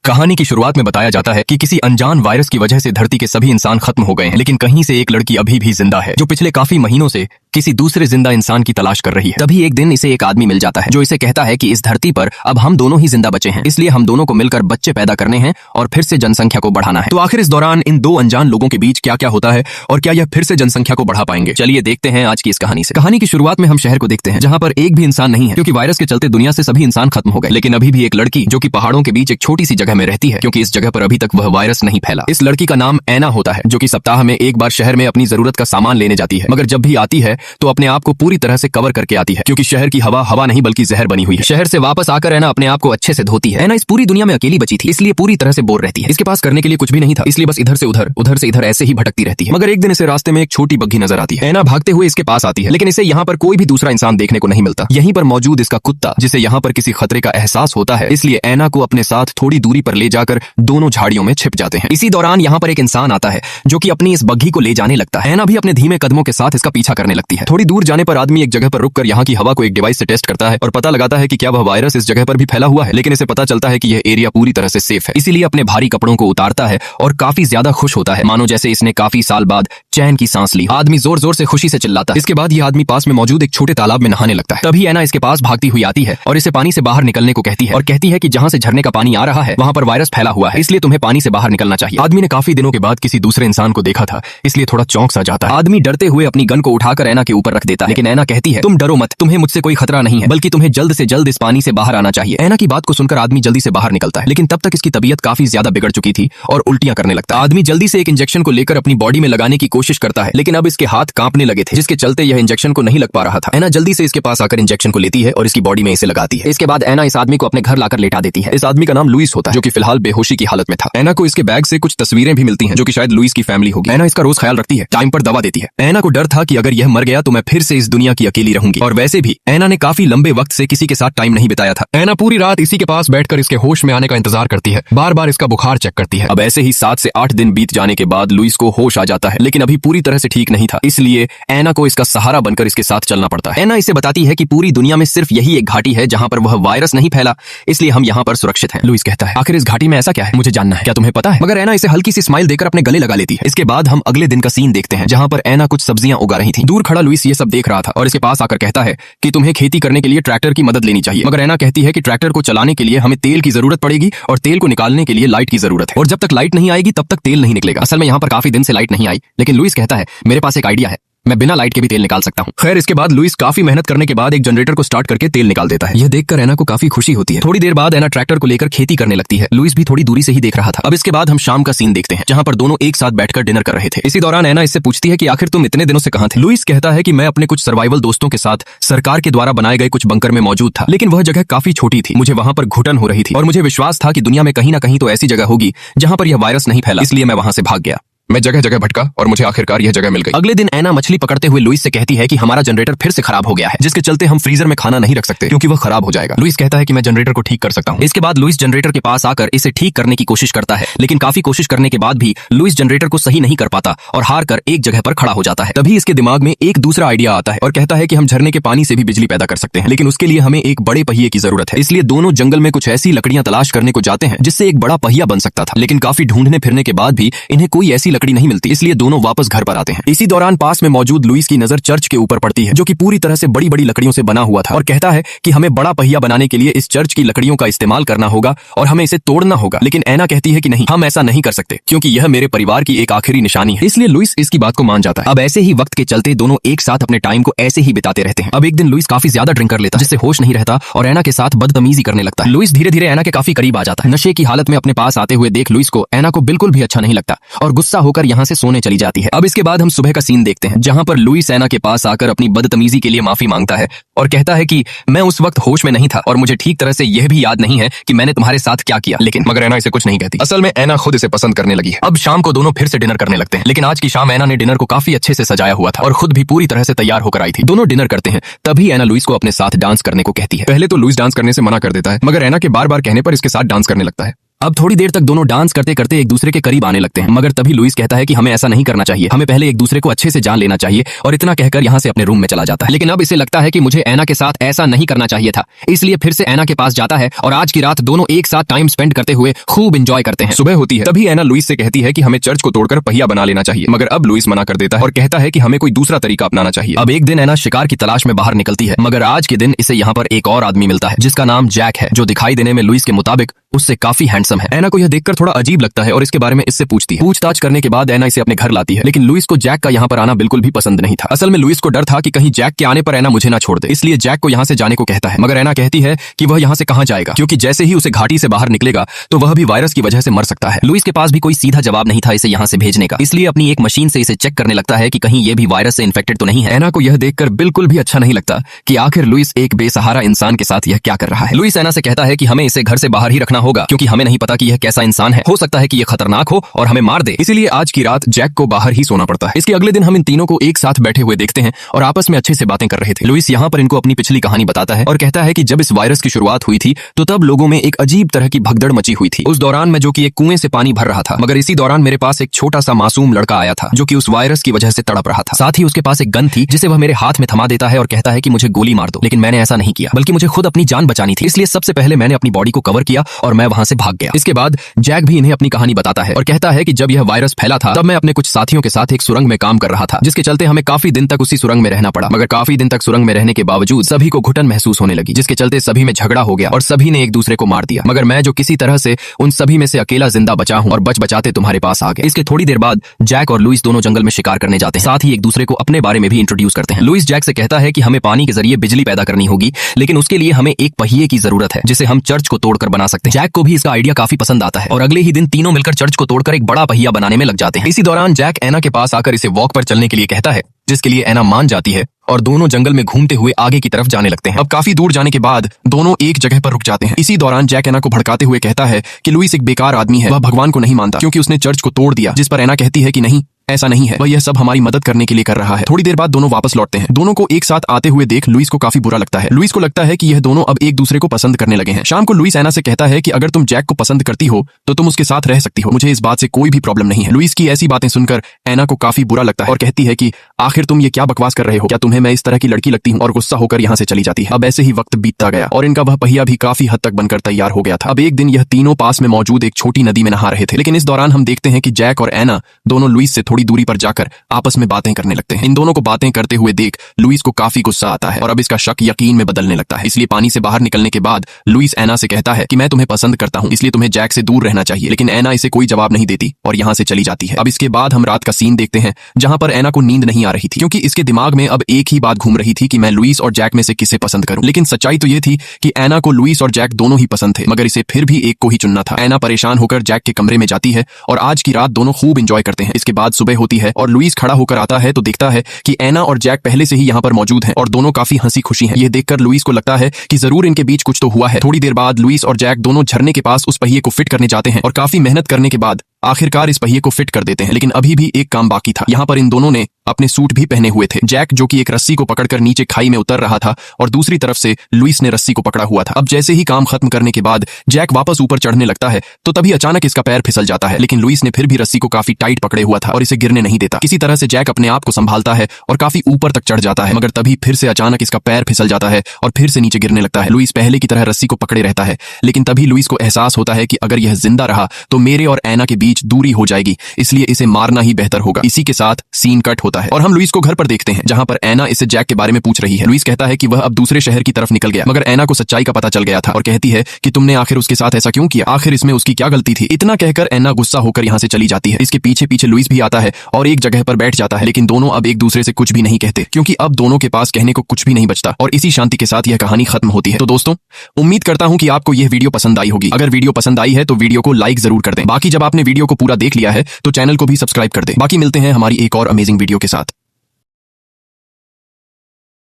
कहानी की शुरुआत में बताया जाता है कि किसी अनजान वायरस की वजह से धरती के सभी इंसान खत्म हो गए हैं, लेकिन कहीं से एक लड़की अभी भी जिंदा है जो पिछले काफी महीनों से किसी दूसरे जिंदा इंसान की तलाश कर रही है। तभी एक दिन इसे एक आदमी मिल जाता है जो इसे कहता है कि इस धरती पर अब हम दोनों ही जिंदा बचे हैं, इसलिए हम दोनों को मिलकर बच्चे पैदा करने हैं और फिर से जनसंख्या को बढ़ाना है। तो आखिर इस दौरान इन दो अनजान लोगों के बीच क्या क्या होता है और क्या यह फिर से जनसंख्या को बढ़ा पाएंगे? चलिए देखते हैं आज की इस कहानी से। कहानी की शुरुआत में हम शहर को देखते हैं जहां पर एक भी इंसान नहीं है क्योंकि वायरस के चलते दुनिया से सभी इंसान खत्म हो गए। लेकिन अभी भी एक लड़की जो कि पहाड़ों के बीच एक छोटी सी जगह में रहती है क्योंकि इस जगह पर अभी तक वह वायरस नहीं फैला। इस लड़की का नाम ऐना होता है जो कि सप्ताह में एक बार शहर में अपनी जरूरत का सामान लेने जाती है, मगर जब भी आती है तो अपने आप को पूरी तरह से कवर करके आती है क्योंकि शहर की हवा नहीं बल्कि जहर बनी हुई है। शहर से वापस आकर ऐना अपने आप को अच्छे से धोती है। ऐना इस पूरी दुनिया में अकेली बची थी, इसलिए पूरी तरह से बोर रहती है। इसके पास करने के लिए कुछ भी नहीं था, इसलिए बस इधर से उधर ऐसे ही भटकती रहती है। मगर एक दिन इसे रास्ते में एक छोटी बग्घी नजर आती है। ऐना भागते हुए इसके पास आती है, लेकिन इसे यहाँ पर कोई भी दूसरा इंसान देखने को नहीं मिलता। यहीं पर मौजूद इसका कुत्ता, जिसे यहाँ पर किसी खतरे का एहसास होता है, इसलिए ऐना को अपने साथ थोड़ी दूरी पर ले जाकर दोनों झाड़ियों में छिप जाते हैं। इसी दौरान यहाँ पर एक इंसान आता है जो कि अपनी इस बग्घी को ले जाने लगता है। ऐना भी अपने धीमे कदमों के साथ इसका पीछा करने लगती है। थोड़ी दूर जाने पर आदमी एक जगह पर रुककर यहाँ की हवा को एक डिवाइस से टेस्ट करता है और पता लगाता है कि क्या वह वायरस इस जगह पर भी फैला हुआ है। लेकिन इसे पता चलता है कि यह एरिया पूरी तरह से सेफ है, इसीलिए अपने भारी कपड़ों को उतारता है और काफी ज्यादा खुश होता है, मानो जैसे इसने काफी साल बाद चैन की सांस ली। आदमी जोर जोर से खुशी से चिल्लाता है। इसके बाद यह आदमी पास में मौजूद एक छोटे तालाब में नहाने लगता है। तभी ऐना इसके पास भागती हुई आती है और इसे पानी से बाहर निकलने को कहती है और कहती है कि जहां से झरने का पानी आ रहा है वहां पर वायरस फैला हुआ है, इसलिए तुम्हें पानी से बाहर निकलना चाहिए। आदमी ने काफी दिनों के बाद किसी दूसरे इंसान को देखा था, इसलिए थोड़ा चौंक सा जाता है। आदमी डरते हुए अपनी गन को उठाकर ऐना के ऊपर रख देता है, लेकिन ऐना कहती है तुम डरो मत, तुम्हें मुझसे कोई खतरा नहीं है, बल्कि तुम्हें जल्द से जल्द इस पानी से बाहर आना चाहिए। ऐना की बात को सुनकर आदमी जल्दी से बाहर निकलता है, लेकिन तब तक इसकी तबीयत काफी ज्यादा बिगड़ चुकी थी और उल्टियां करने लगता है। आदमी जल्दी से एक इंजेक्शन को लेकर अपनी बॉडी में लगाने की कोशिश करता है, लेकिन अब इसके हाथ कांपने लगे थे, जिसके चलते यह इंजेक्शन को नहीं लग पा रहा था। ऐना जल्दी से इसके पास आकर इंजेक्शन को लेती है और इसकी बॉडी में इसे लगाती है। इसके बाद ऐना इस आदमी को अपने घर लाकर लेटा देती है। इस आदमी का नाम लुइस होता है जो कि फिलहाल बेहोशी की हालत में था। ऐना को इसके बैग से कुछ तस्वीरें भी मिलती हैं जो कि शायद लुइस की फैमिली होगी। ऐना इसका रोज ख्याल रखती है, टाइम पर दवा देती है। ऐना को डर था कि अगर यह मर गया तो मैं फिर से इस दुनिया की अकेली रहूंगी, और वैसे भी ऐना ने काफी लंबे वक्त से किसी के साथ टाइम नहीं बिताया था। ऐना पूरी रात इसी के पास बैठकर इसके होश में आने का इंतजार करती है, बार बार इसका बुखार चेक करती है। अब ऐसे ही 7 से 8 दिन बीत जाने के बाद लुइस को होश आ जाता है, लेकिन अभी पूरी तरह से ठीक नहीं था, इसलिए ऐना को इसका सहारा बनकर इसके साथ चलना पड़ता है। ऐना इसे बताती है कि पूरी दुनिया में सिर्फ यही एक घाटी है जहां पर वह वायरस नहीं फैला, इसलिए हम यहाँ पर सुरक्षित हैं। लुइस कहता है आखिर इस घाटी में ऐसा क्या है, मुझे जानना है, क्या तुम्हें पता है? मगर ऐना इसे हल्की सी स्माइल देकर अपने गले लगा लेती है। इसके बाद हम अगले दिन का सीन देखते हैं जहां पर ऐना कुछ सब्जियां उगा रही थी। दूर खड़ा लुइस ये सब देख रहा था और इसके पास आकर कहता है कि तुम्हें खेती करने के लिए ट्रैक्टर की मदद लेनी चाहिए। मगर ऐना कहती है कि ट्रैक्टर को चलाने के लिए हमें तेल की जरूरत पड़ेगी और तेल को निकालने के लिए लाइट की जरूरत है, और जब तक लाइट नहीं आएगी तब तक तेल नहीं निकलेगा। असल में यहाँ पर काफी दिन से लाइट नहीं आई, लेकिन लुइस कहता है मेरे पास एक आइडिया है, मैं बिना लाइट के भी तेल निकाल सकता हूँ। खैर इसके बाद लुइस काफी मेहनत करने के बाद एक जनरेटर को स्टार्ट करके तेल निकाल देता है। यह देखकर ऐना को काफी खुशी होती है। थोड़ी देर बाद ऐना ट्रैक्टर को लेकर खेती करने लगती है। लुइस भी थोड़ी दूरी से ही देख रहा था। अब इसके बाद हम शाम का सीन देखते हैं जहां पर दोनों एक साथ बैठकर डिनर कर रहे थे। इसी दौरान ऐना इससे पूछती है कि आखिर तुम इतने दिनों से कहां थे? लुइस कहता है कि मैं अपने कुछ सर्वाइवल दोस्तों के साथ सरकार के द्वारा बनाए गए कुछ बंकर में मौजूद था, लेकिन वह जगह काफी छोटी थी, मुझे वहां पर घुटन हो रही थी और मुझे विश्वास था कि दुनिया में कहीं ना कहीं तो ऐसी जगह होगी जहां पर यह वायरस नहीं फैला, इसलिए मैं वहां से भाग गया। मैं जगह जगह भटका और मुझे आखिरकार यह जगह मिल गई। अगले दिन ऐना मछली पकड़ते हुए लुइस से कहती है कि हमारा जनरेटर फिर से खराब हो गया है, जिसके चलते हम फ्रीजर में खाना नहीं रख सकते क्योंकि वह खराब हो जाएगा। लुइस कहता है कि मैं जनरेटर को ठीक कर सकता हूँ। इसके बाद लुइस जनरेटर के पास आकर इसे ठीक करने की कोशिश करता है, लेकिन काफी कोशिश करने के बाद भी लुइस जनरेटर को सही नहीं कर पाता और हार कर एक जगह पर खड़ा हो जाता है। तभी इसके दिमाग में एक दूसरा आइडिया आता है और कहता है कि हम झरने के पानी से भी बिजली पैदा कर सकते हैं, लेकिन उसके लिए हमें एक बड़े पहिए की जरूरत है। इसलिए दोनों जंगल में कुछ ऐसी लकड़ियां तलाश करने को जाते हैं जिससे एक बड़ा पहिया बन सकता था, लेकिन काफी ढूंढने फिरने के बाद भी इन्हें कोई ऐसी लकड़ी नहीं मिलती, इसलिए दोनों वापस घर पर आते हैं। इसी दौरान पास में मौजूद लुइस की नजर चर्च के ऊपर पड़ती है जो कि पूरी तरह से बड़ी बड़ी लकड़ियों से बना हुआ था, और कहता है कि हमें बड़ा पहिया बनाने के लिए इस चर्च की लकड़ियों का इस्तेमाल करना होगा और हमें इसे तोड़ना होगा। लेकिन ऐना कहती है कि नहीं, हम ऐसा नहीं कर सकते क्योंकि यह मेरे परिवार की एक आखिरी निशानी है, इसलिए लुइस इसकी बात को मान जाता है। अब ऐसे ही वक्त के चलते दोनों एक साथ अपने टाइम को ऐसे ही बिताते रहते हैं। अब एक दिन लुइस काफी ज्यादा ड्रिंक कर लेता है जिससे होश नहीं रहता और ऐना के साथ बदतमीजी करने लगता है। लुइस धीरे धीरे ऐना के काफी करीब आ जाता है। नशे की हालत में अपने पास आते हुए देख लुइस को ऐना को बिल्कुल भी अच्छा नहीं लगता और गुस्सा होकर यहाँ से सोने चली जाती है। अब इसके बाद हम सुबह का सीन देखते हैं जहां पर लुइस ऐना के पास आकर अपनी बदतमीजी के लिए माफी मांगता है और कहता है कि मैं उस वक्त होश में नहीं था और मुझे ठीक तरह से यह भी याद नहीं है कि मैंने तुम्हारे साथ क्या किया। लेकिन मगर ऐना इसे कुछ नहीं कहती। असल में ऐना खुद इसे पसंद करने लगी है। अब शाम को दोनों फिर से डिनर करने लगते हैं, लेकिन आज की शाम ऐना ने डिनर को काफी अच्छे से सजाया हुआ था और खुद भी पूरी तरह से तैयार होकर आई थी। दोनों डिनर करते हैं, तभी ऐना लुइस को अपने साथ डांस करने को कहती है। पहले तो लुइस डांस करने से मना कर देता है, मगर ऐना के बार बार कहने पर इसके साथ डांस करने लगता है। अब थोड़ी देर तक दोनों डांस करते करते एक दूसरे के करीब आने लगते हैं, मगर तभी लुइस कहता है कि हमें ऐसा नहीं करना चाहिए, हमें पहले एक दूसरे को अच्छे से जान लेना चाहिए, और इतना कहकर यहाँ से अपने रूम में चला जाता है। लेकिन अब इसे लगता है कि मुझे एना के साथ ऐसा नहीं करना चाहिए था, इसलिए फिर से एना के पास जाता है और आज की रात दोनों एक साथ टाइम स्पेंड करते हुए खूब एंजॉय करते हैं। सुबह होती है, तभी एना लुइस से कहती है कि हमें चर्च को तोड़कर पहिया बना लेना चाहिए, मगर अब लुइस मना कर देता है और कहता है कि हमें कोई दूसरा तरीका अपनाना चाहिए। अब एक दिन एना शिकार की तलाश में बाहर निकलती है, मगर आज के दिन इसे यहाँ पर एक और आदमी मिलता है जिसका नाम जैक है, जो दिखाई देने में लुइस के मुताबिक उससे काफी हैंडसम है। एना को यह देखकर थोड़ा अजीब लगता है और इसके बारे में इससे पूछती है। पूछताछ करने के बाद एना इसे अपने घर लाती है, लेकिन लुइस को जैक का यहाँ पर आना बिल्कुल भी पसंद नहीं था। असल में लुइस को डर था कि कहीं जैक के आने पर एना मुझे ना छोड़ दे, इसलिए जैक को यहाँ से जाने को कहता है। मगर एना कहती है कि वह यहाँ से कहाँ जाएगा, क्योंकि जैसे ही उसे घाटी से बाहर निकलेगा तो वह भी वायरस की वजह से मर सकता है। लुइस के पास भी कोई सीधा जवाब नहीं था इसे यहाँ से भेजने का, इसलिए अपनी एक मशीन से इसे चेक करने लगता है कि कहीं ये भी वायरस से इन्फेक्टेड तो नहीं है। एना को यह देखकर बिल्कुल भी अच्छा नहीं लगता कि आखिर लुइस एक बेसहारा इंसान के साथ यह क्या कर रहा है। लुइस एना से कहता है कि हमें इसे घर से बाहर ही रखना होगा, क्योंकि हमें नहीं पता कि यह कैसा इंसान है, हो सकता है कि यह खतरनाक हो और हमें मार दे, इसीलिए आज की रात जैक को बाहर ही सोना पड़ता है। इसके अगले दिन हम इन तीनों को एक साथ बैठे हुए देखते हैं और आपस में अच्छे से बातें कर रहे थे। लुइस यहाँ पर इनको अपनी पिछली कहानी बताता है और कहता है कि जब इस वायरस की शुरुआत हुई थी तो तब लोगों में एक अजीब तरह की भगदड़ मची हुई थी। उस दौरान मैं जो कि एक कुएं से पानी भर रहा था, मगर इसी दौरान मेरे पास एक छोटा सा मासूम लड़का आया था जो कि उस वायरस की वजह से तड़प रहा था। साथ ही उसके पास एक गन थी जिसे वह मेरे हाथ में थमा देता है और कहता है कि मुझे गोली मार दो, लेकिन मैंने ऐसा नहीं किया, बल्कि मुझे खुद अपनी जान बचानी थी, इसलिए सबसे पहले मैंने अपनी बॉडी को कवर किया और मैं वहां से भाग गया। इसके बाद जैक भी इन्हें अपनी कहानी बताता है और कहता है कि जब यह वायरस फैला था तब मैं अपने कुछ साथियों के साथ एक सुरंग में काम कर रहा था, जिसके चलते हमें काफी दिन तक उसी सुरंग में रहना पड़ा। मगर काफी दिन तक सुरंग में रहने के बावजूद सभी को घुटन महसूस होने लगी, जिसके चलते सभी में झगड़ा हो गया और सभी ने एक दूसरे को मार दिया। मगर मैं जो किसी तरह से उन सभी में से अकेला जिंदा बचा हूं और बचाते तुम्हारे पास आ गए। इसके थोड़ी देर बाद जैक और लुइस दोनों जंगल में शिकार करने जाते हैं, साथ ही एक दूसरे को अपने बारे में भी इंट्रोड्यूस करते हैं। लुइस जैक से कहता है कि हमें पानी के जरिए बिजली पैदा करनी होगी, लेकिन उसके लिए हमें एक पहिए की जरूरत है जिसे हम चर्च को तोड़कर बना सकते हैं। जैक को भी इसका आइडिया काफी पसंद आता है और अगले ही दिन तीनों मिलकर चर्च को तोड़कर एक बड़ा पहिया बनाने में लग जाते हैं। इसी दौरान जैक एना के पास आकर इसे वॉक पर चलने के लिए कहता है, जिसके लिए एना मान जाती है और दोनों जंगल में घूमते हुए आगे की तरफ जाने लगते हैं। अब काफी दूर जाने के बाद दोनों एक जगह पर रुक जाते हैं। इसी दौरान जैक एना को भड़काते हुए कहता है कि लुइस एक बेकार आदमी है, वह भगवान को नहीं मानता क्योंकि उसने चर्च को तोड़ दिया, जिस पर एना कहती है कि नहीं, ऐसा नहीं है, वह यह सब हमारी मदद करने के लिए कर रहा है। थोड़ी देर बाद दोनों वापस लौटते हैं। दोनों को एक साथ आते हुए देख लुइस को काफी बुरा लगता है। लुइस को लगता है कि यह दोनों अब एक दूसरे को पसंद करने लगे हैं। शाम को लुइस एना से कहता है कि अगर तुम जैक को पसंद करती हो तो तुम उसके साथ रह सकती हो, मुझे इस बात से कोई भी प्रॉब्लम नहीं है। लुइस की ऐसी बातें सुनकर एना को काफी बुरा लगता है और कहती है कि आखिर तुम ये क्या बकवास कर रहे हो, क्या तुम्हें मैं इस तरह की लड़की लगती हूँ, और गुस्सा होकर यहाँ से चली जाती है। अब ऐसे ही वक्त बीतता गया और इनका वह पहिया भी काफी हद तक बनकर तैयार हो गया था। अब एक दिन यह तीनों पास में मौजूद एक छोटी नदी में नहा रहे थे, लेकिन इस दौरान हम देखते हैं कि जैक और एना दोनों लुइस से थोड़ी दूरी पर जाकर आपस में बातें करने लगते हैं। इन दोनों को बातें करते हुए देख लुइस को काफी गुस्सा आता है और अब इसका शक यकीन में बदलने लगता है। इसलिए पानी से बाहर निकलने के बाद लुइस एना से कहता है कि मैं तुम्हें पसंद करता हूँ, इसलिए तुम्हें जैक से दूर रहना चाहिए, लेकिन एना इसे कोई जवाब नहीं देती और यहाँ से चली जाती है। अब इसके बाद हम रात का सीन देखते हैं जहां पर एना को नींद नहीं आ रही थी, क्योंकि इसके दिमाग में अब एक ही बात घूम रही थी कि मैं लुइस और जैक में से किसे पसंद करूं। लेकिन सच्चाई तो ये थी कि एना को लुइस और जैक दोनों ही पसंद थे, मगर इसे फिर भी एक को ही चुनना था। एना परेशान होकर जैक के कमरे में जाती है और आज की रात दोनों खूब एंजॉय करते हैं। इसके बाद सुबह होती है और लुइस खड़ा होकर आता है तो देखता है कि एना और जैक पहले से ही यहाँ पर मौजूद हैं और दोनों काफी हंसी खुशी हैं। यह देखकर लुइस को लगता है कि जरूर इनके बीच कुछ तो हुआ है। थोड़ी देर बाद लुइस और जैक दोनों झरने के पास उस पहिए को फिट करने जाते हैं और काफी मेहनत करने के बाद आखिरकार इस पहिए को फिट कर देते हैं। लेकिन अभी भी एक काम बाकी था। यहाँ पर इन दोनों ने अपने सूट भी पहने हुए थे। जैक जो कि एक रस्सी को पकड़कर नीचे खाई में उतर रहा था और दूसरी तरफ से लुइस ने रस्सी को पकड़ा हुआ था। अब जैसे ही काम खत्म करने के बाद जैक वापस ऊपर चढ़ने लगता है तो तभी अचानक इसका पैर फिसल जाता है, लेकिन लुइस ने फिर भी रस्सी को काफी टाइट पकड़े हुआ था और इसे गिरने नहीं देता। किसी तरह से जैक अपने आप को संभालता है और काफी ऊपर तक चढ़ जाता है, मगर तभी फिर से अचानक इसका पैर फिसल जाता है और फिर से नीचे गिरने लगता है। लुइस पहले की तरह रस्सी को पकड़े रहता है, लेकिन तभी लुइस को एहसास होता है कि अगर यह जिंदा रहा तो मेरे और एना के बीच दूरी हो जाएगी, इसलिए इसे मारना ही बेहतर होगा। इसी के साथ सीन कट होता है और हम लुइस को घर पर देखते हैं जहां पर एना इसे जैक के बारे में पूछ रही है। लुइस कहता है कि वह अब दूसरे शहर की तरफ निकल गया, मगर एना को सच्चाई का पता चल गया था और कहती है कि तुमने आखिर उसके साथ ऐसा क्यों किया, आखिर इसमें उसकी क्या गलती थी। इतना कहकर एना गुस्सा होकर यहाँ से चली जाती है। इसके पीछे पीछे लुइस भी आता है और एक जगह पर बैठ जाता है, लेकिन दोनों अब एक दूसरे से कुछ भी नहीं कहते क्योंकि अब दोनों के पास कहने को कुछ भी नहीं बचता और इसी शांति के साथ यह कहानी खत्म होती है। तो दोस्तों, उम्मीद करता हूं कि आपको यह वीडियो पसंद आई होगी। अगर वीडियो पसंद आई है तो वीडियो को लाइक जरूर कर दें। बाकी जब आपने वीडियो को पूरा देख लिया है तो चैनल को भी सब्सक्राइब कर दें। बाकी मिलते हैं हमारी एक और अमेजिंग वीडियो के साथ।